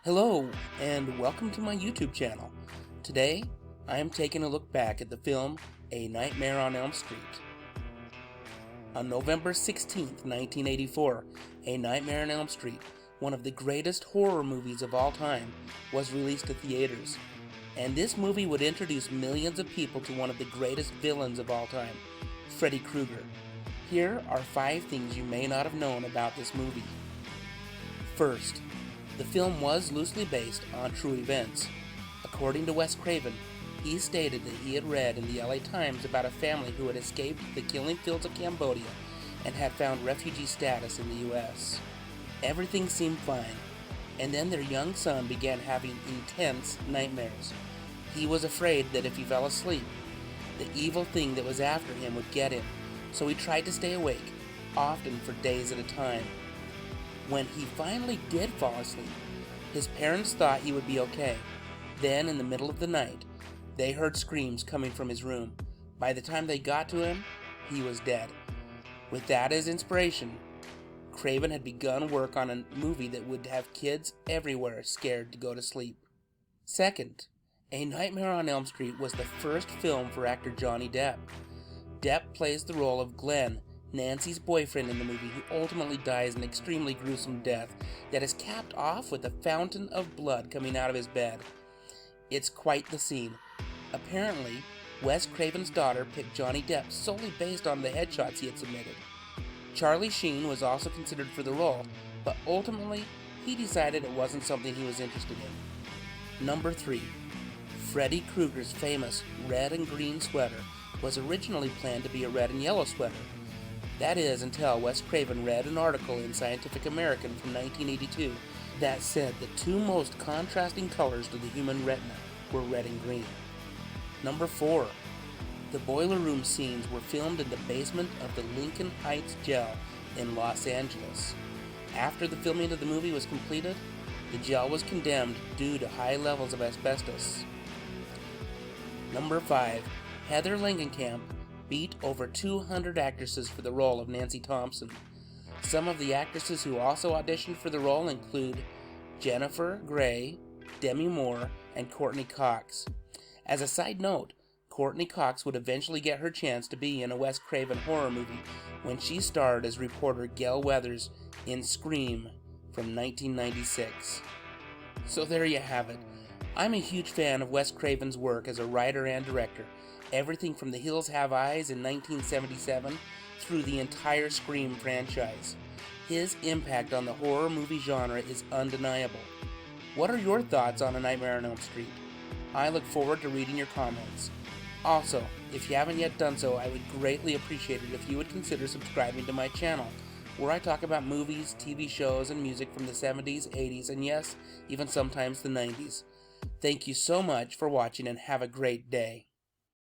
Hello, and welcome to my YouTube channel. Today, I am taking a look back at the film A Nightmare on Elm Street. On November 16th, 1984, A Nightmare on Elm Street, one of the greatest horror movies of all time, was released to theaters. And this movie would introduce millions of people to one of the greatest villains of all time, Freddy Krueger. Here are 5 things you may not have known about this movie. First, the film was loosely based on true events. According to Wes Craven, he stated that he had read in the LA Times about a family who had escaped the killing fields of Cambodia and had found refugee status in the US. Everything seemed fine, and then their young son began having intense nightmares. He was afraid that if he fell asleep, the evil thing that was after him would get him, so he tried to stay awake, often for days at a time. When he finally did fall asleep, his parents thought he would be okay. Then, in the middle of the night, they heard screams coming from his room. By the time they got to him, he was dead. With that as inspiration, Craven had begun work on a movie that would have kids everywhere scared to go to sleep. Second, A Nightmare on Elm Street was the first film for actor Johnny Depp. Depp plays the role of Glenn, Nancy's boyfriend in the movie, who ultimately dies an extremely gruesome death that is capped off with a fountain of blood coming out of his bed. It's quite the scene. Apparently, Wes Craven's daughter picked Johnny Depp solely based on the headshots he had submitted. Charlie Sheen was also considered for the role, but ultimately, he decided it wasn't something he was interested in. Number 3. Freddy Krueger's famous red and green sweater was originally planned to be a red and yellow sweater. That is, until Wes Craven read an article in Scientific American from 1982 that said the 2 most contrasting colors to the human retina were red and green. Number 4. The boiler room scenes were filmed in the basement of the Lincoln Heights Jail in Los Angeles. After the filming of the movie was completed, the jail was condemned due to high levels of asbestos. Number 5. Heatherlingenkamp beat over 200 actresses for the role of Nancy Thompson. Some of the actresses who also auditioned for the role include Jennifer Grey, Demi Moore, and Courtney Cox. As a side note, Courtney Cox would eventually get her chance to be in a Wes Craven horror movie when she starred as reporter Gail Weathers in Scream from 1996. So there you have it. I'm a huge fan of Wes Craven's work as a writer and director. Everything from The Hills Have Eyes in 1977 through the entire Scream franchise. His impact on the horror movie genre is undeniable. What are your thoughts on A Nightmare on Elm Street? I look forward to reading your comments. Also, if you haven't yet done so, I would greatly appreciate it if you would consider subscribing to my channel, where I talk about movies, TV shows, and music from the 70s, 80s, and yes, even sometimes the 90s. Thank you so much for watching and have a great day.